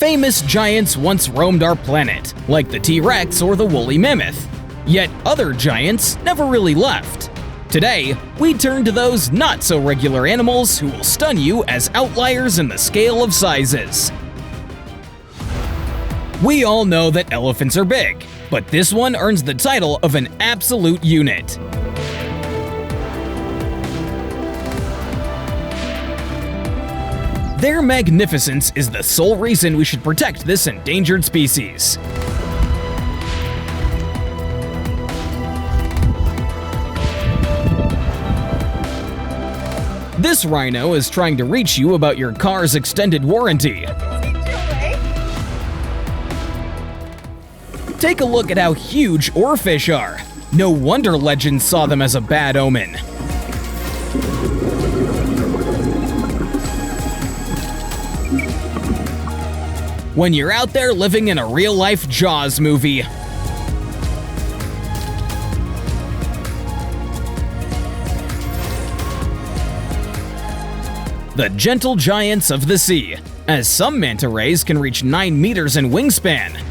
Famous giants once roamed our planet, like the T-Rex or the woolly mammoth. Yet other giants never really left. Today, we turn to those not-so-regular animals who will stun you as outliers in the scale of sizes. We all know that elephants are big, but this one earns the title of an absolute unit. Their magnificence is the sole reason we should protect this endangered species. This rhino is trying to reach you about your car's extended warranty. Take a look at how huge oarfish are. No wonder legends saw them as a bad omen. When you're out there living in a real-life Jaws movie. The gentle giants of the sea, as some manta rays can reach 9 meters in wingspan.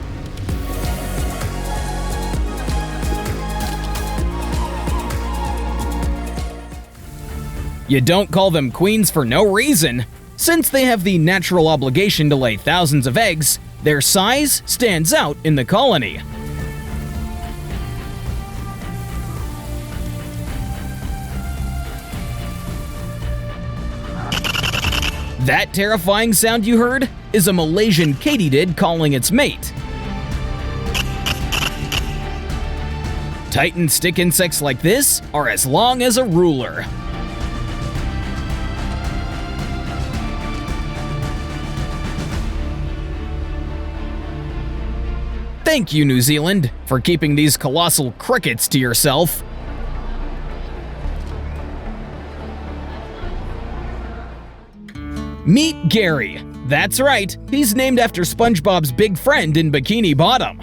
You don't call them queens for no reason. Since they have the natural obligation to lay thousands of eggs, their size stands out in the colony. That terrifying sound you heard is a Malaysian katydid calling its mate. Titan stick insects like this are as long as a ruler. Thank you, New Zealand, for keeping these colossal crickets to yourself. Meet Gary. That's right, he's named after SpongeBob's big friend in Bikini Bottom.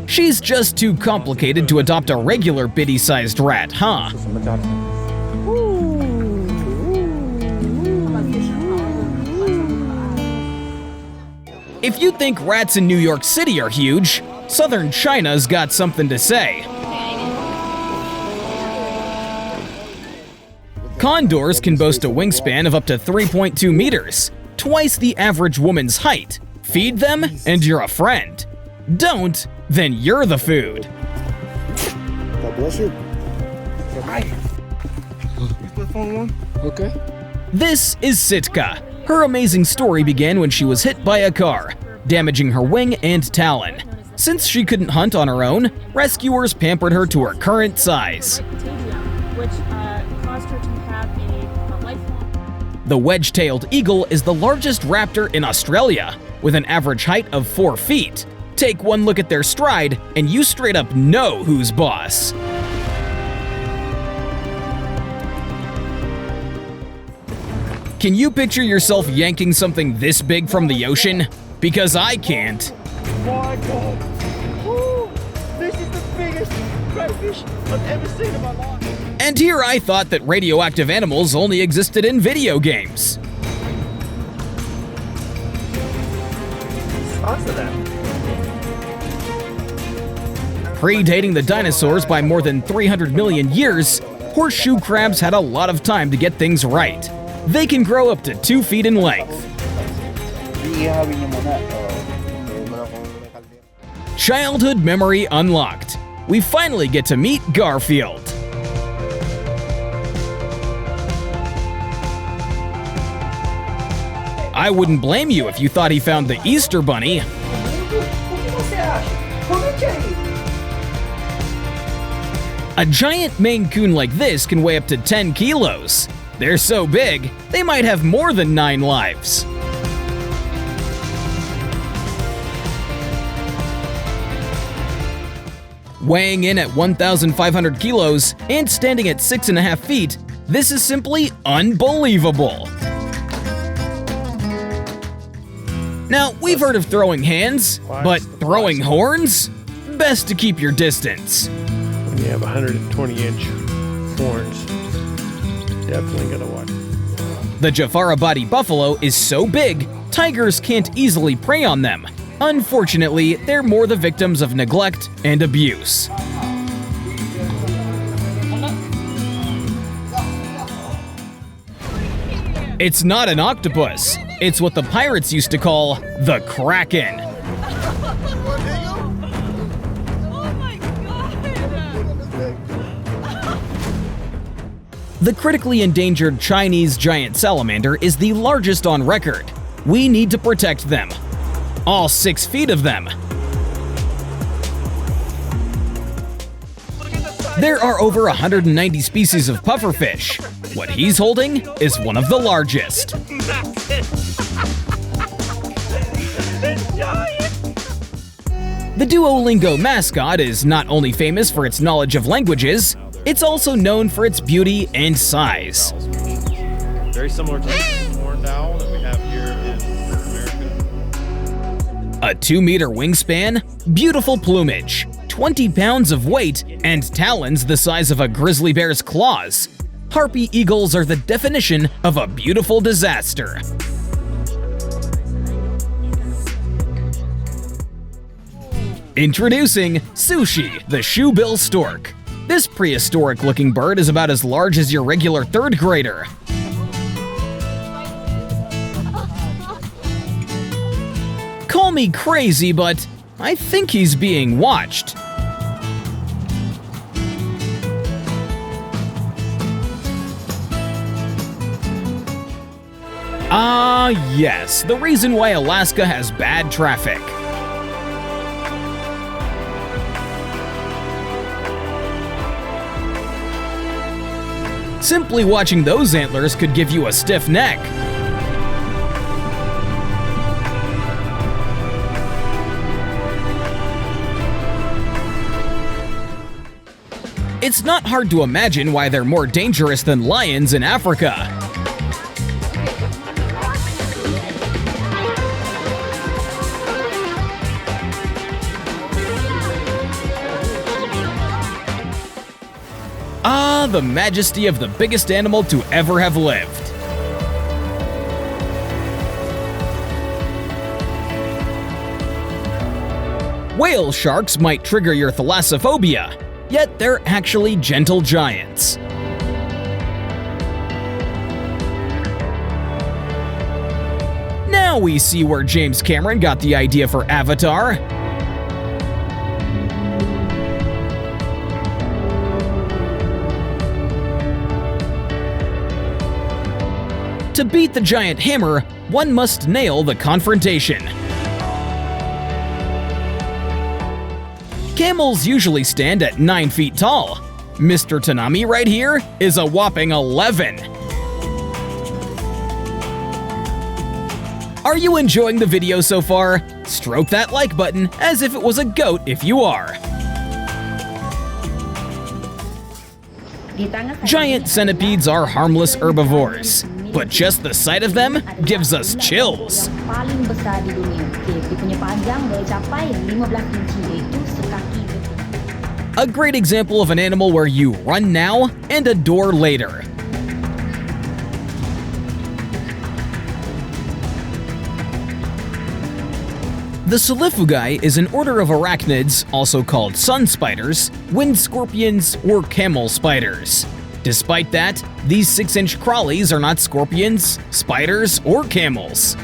She's just too complicated to adopt a regular bitty-sized rat, huh? If you think rats in New York City are huge, southern China's got something to say. Condors can boast a wingspan of up to 3.2 meters, twice the average woman's height. Feed them, and you're a friend. Don't, then you're the food. God bless you. Hi. You flip phone one? Okay. This is Sitka. Her amazing story began when she was hit by a car, damaging her wing and talon. Since she couldn't hunt on her own, rescuers pampered her to her current size. The wedge-tailed eagle is the largest raptor in Australia, with an average height of 4 feet. Take one look at their stride, and you straight up know who's boss. Can you picture yourself yanking something this big from the ocean? Because I can't. My God. Woo. This is the biggest crayfish I've ever seen in my life. And here I thought that radioactive animals only existed in video games. Predating the dinosaurs by more than 300 million years, horseshoe crabs had a lot of time to get things right. They can grow up to 2 feet in length. Childhood memory unlocked. We finally get to meet Garfield. I wouldn't blame you if you thought he found the Easter Bunny. A giant Maine Coon like this can weigh up to 10 kilos. They're so big, they might have more than 9 lives. Weighing in at 1,500 kilos and standing at 6.5 feet, this is simply unbelievable. Now, we've heard of throwing hands, but throwing horns? Best to keep your distance. You have 120-inch horns. Definitely gonna watch. The Jafarabadi buffalo is so big, tigers can't easily prey on them. Unfortunately, they're more the victims of neglect and abuse. It's not an octopus. It's what the pirates used to call the Kraken. The critically endangered Chinese giant salamander is the largest on record. We need to protect them. All 6 feet of them. There are over 190 species of pufferfish. What he's holding is one of the largest. The Duolingo mascot is not only famous for its knowledge of languages, it's also known for its beauty and size. Very similar to the horned owl that we have here in North America. A 2-meter wingspan, beautiful plumage, 20 pounds of weight, and talons the size of a grizzly bear's claws. Harpy eagles are the definition of a beautiful disaster. Introducing Sushi, the shoebill stork. This prehistoric-looking bird is about as large as your regular 3rd grader. Call me crazy, but I think he's being watched. Ah, yes, the reason why Alaska has bad traffic. Simply watching those antlers could give you a stiff neck. It's not hard to imagine why they're more dangerous than lions in Africa. Ah, the majesty of the biggest animal to ever have lived. Whale sharks might trigger your thalassophobia, yet they're actually gentle giants. Now we see where James Cameron got the idea for Avatar. To beat the giant hammer, one must nail the confrontation. Camels usually stand at 9 feet tall. Mr. Tanami right here is a whopping 11. Are you enjoying the video so far? Stroke that like button as if it was a goat if you are. Giant centipedes are harmless herbivores, but just the sight of them gives us chills. A great example of an animal where you run now and adore later. The Solifugae is an order of arachnids, also called sun spiders, wind scorpions, or camel spiders. Despite that, these 6-inch crawlies are not scorpions, spiders, or camels.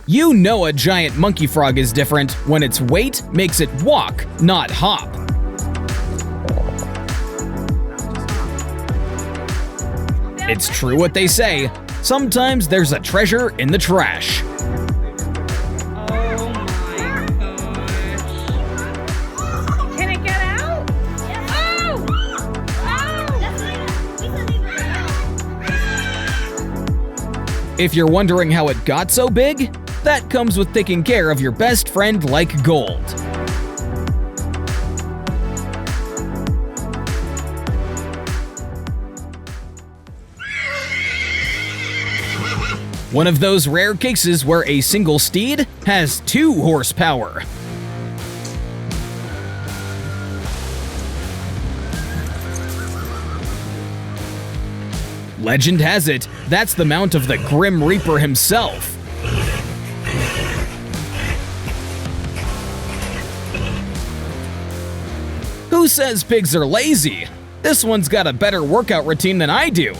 You know a giant monkey frog is different when its weight makes it walk, not hop. It's true what they say, sometimes there's a treasure in the trash. If you're wondering how it got so big, that comes with taking care of your best friend like gold. One of those rare cases where a single steed has 2 horsepower. Legend has it, that's the mount of the Grim Reaper himself. Who says pigs are lazy? This one's got a better workout routine than I do.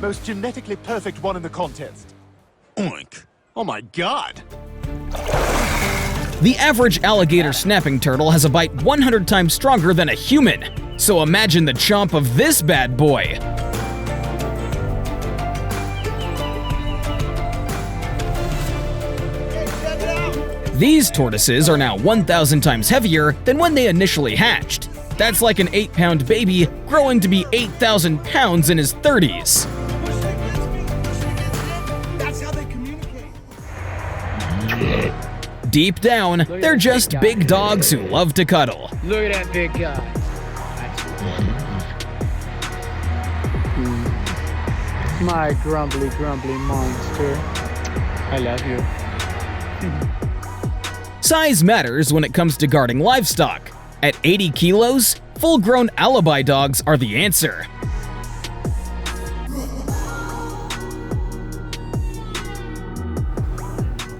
Most genetically perfect one in the contest. Oink. Oh my god. The average alligator snapping turtle has a bite 100 times stronger than a human, so imagine the chomp of this bad boy. These tortoises are now 1,000 times heavier than when they initially hatched. That's like an 8-pound baby growing to be 8,000 pounds in his 30s. That's how they communicate. Deep down, they're just big dogs who love to cuddle. Look at that big guy. My grumbly monster. I love you. Size matters when it comes to guarding livestock. At 80 kilos, full-grown alibi dogs are the answer.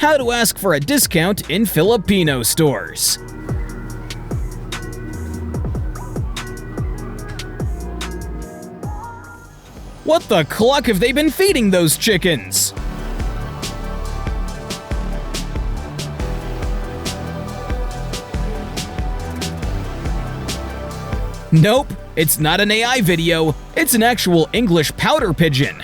How to ask for a discount in Filipino stores. What the cluck have they been feeding those chickens? Nope, it's not an AI video, it's an actual English powder pigeon.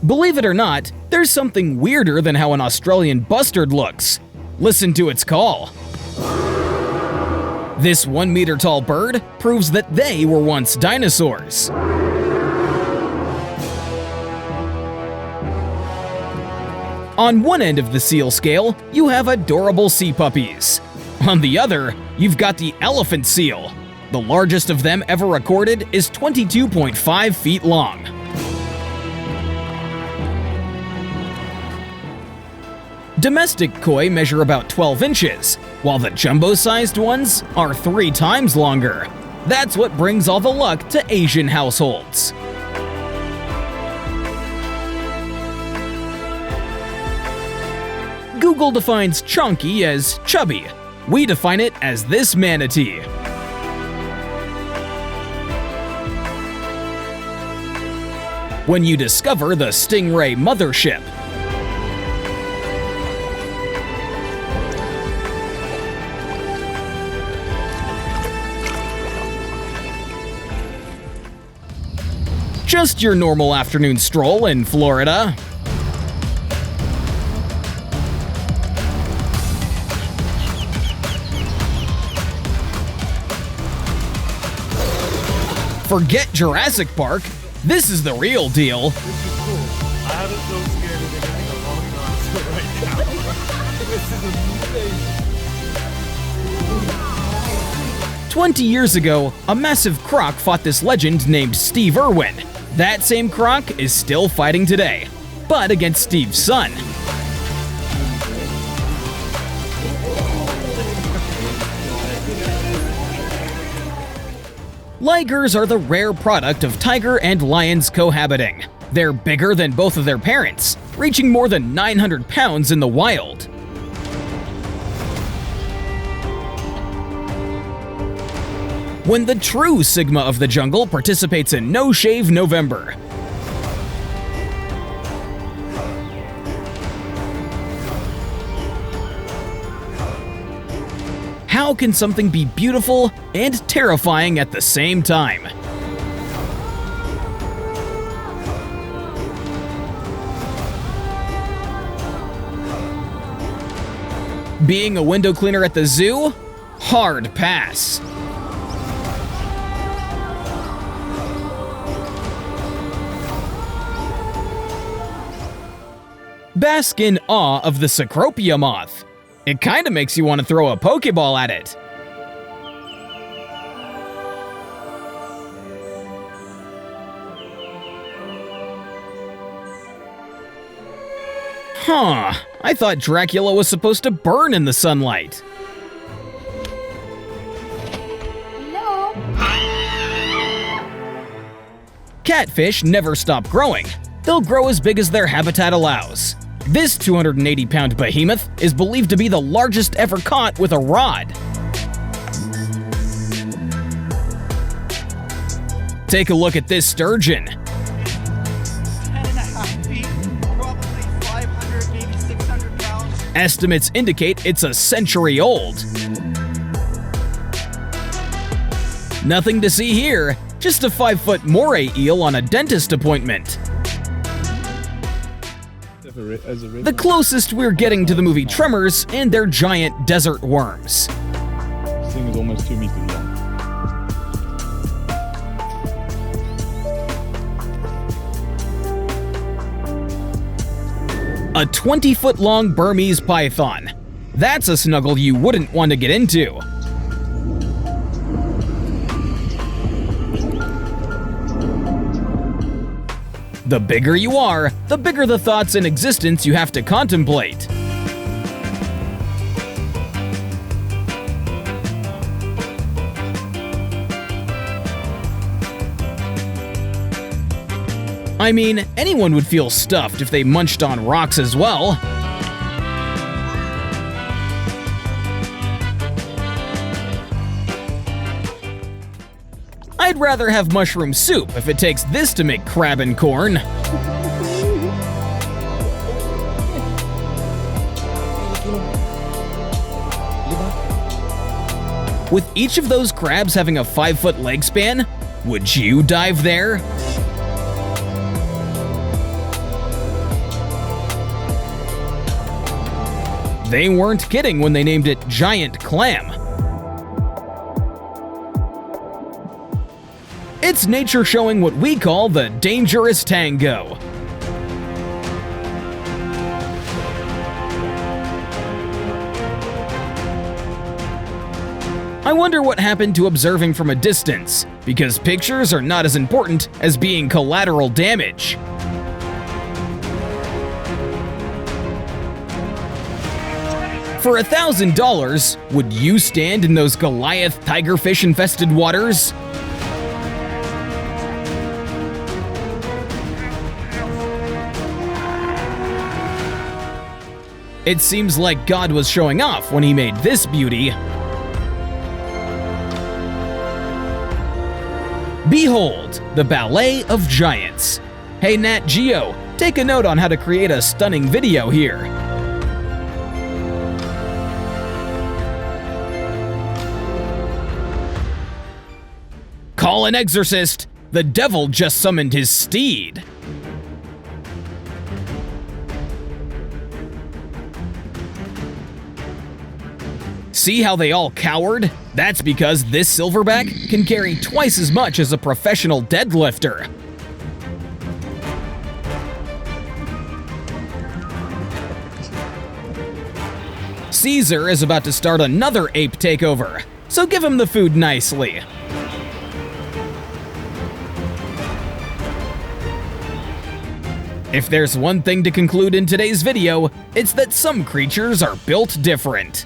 Believe it or not, there's something weirder than how an Australian bustard looks. Listen to its call. This 1-meter-tall bird proves that they were once dinosaurs. On one end of the seal scale, you have adorable sea puppies. On the other, you've got the elephant seal. The largest of them ever recorded is 22.5 feet long. Domestic koi measure about 12 inches, while the jumbo-sized ones are 3 times longer. That's what brings all the luck to Asian households. Google defines chonky as chubby. We define it as this manatee. When you discover the Stingray mothership. Just your normal afternoon stroll in Florida. Forget Jurassic Park, this is the real deal. This is cool. I haven't felt scared of anything a long time right now. This is amazing. 20 years ago, a massive croc fought this legend named Steve Irwin. That same croc is still fighting today, but against Steve's son. Ligers are the rare product of tiger and lions cohabiting. They're bigger than both of their parents, reaching more than 900 pounds in the wild. When the true Sigma of the jungle participates in No Shave November. How can something be beautiful and terrifying at the same time? Being a window cleaner at the zoo? Hard pass. Bask in awe of the Cecropia moth. It kinda makes you want to throw a Pokeball at it. Huh, I thought Dracula was supposed to burn in the sunlight. Hello? Catfish never stop growing. They'll grow as big as their habitat allows. This 280-pound behemoth is believed to be the largest ever caught with a rod. Take a look at this sturgeon. 10.5 feet, probably 500, maybe 600 pounds. Estimates indicate it's a century old. Nothing to see here, just a 5-foot moray eel on a dentist appointment. The closest we're getting to the movie Tremors and their giant desert worms. This thing is almost 2 meters long. A 20-foot-long Burmese python. That's a snuggle you wouldn't want to get into. The bigger you are, the bigger the thoughts in existence you have to contemplate. I mean, anyone would feel stuffed if they munched on rocks as well. I'd rather have mushroom soup if it takes this to make crab and corn. With each of those crabs having a 5-foot leg span, would you dive there? They weren't kidding when they named it Giant Clam. It's nature showing what we call the dangerous tango. I wonder what happened to observing from a distance, because pictures are not as important as being collateral damage. For $1,000, would you stand in those Goliath tigerfish-infested waters? It seems like God was showing off when he made this beauty. Behold, the ballet of giants. Hey Nat Geo, take a note on how to create a stunning video here. Call an exorcist, the devil just summoned his steed. See how they all cowered? That's because this silverback can carry twice as much as a professional deadlifter. Caesar is about to start another ape takeover, so give him the food nicely. If there's one thing to conclude in today's video, it's that some creatures are built different.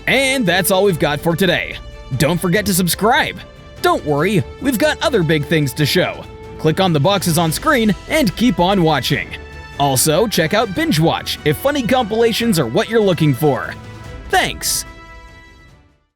And that's all we've got for today. Don't forget to subscribe. Don't worry, we've got other big things to show. Click on the boxes on screen and keep on watching. Also, check out Binge Watch if funny compilations are what you're looking for. Thanks!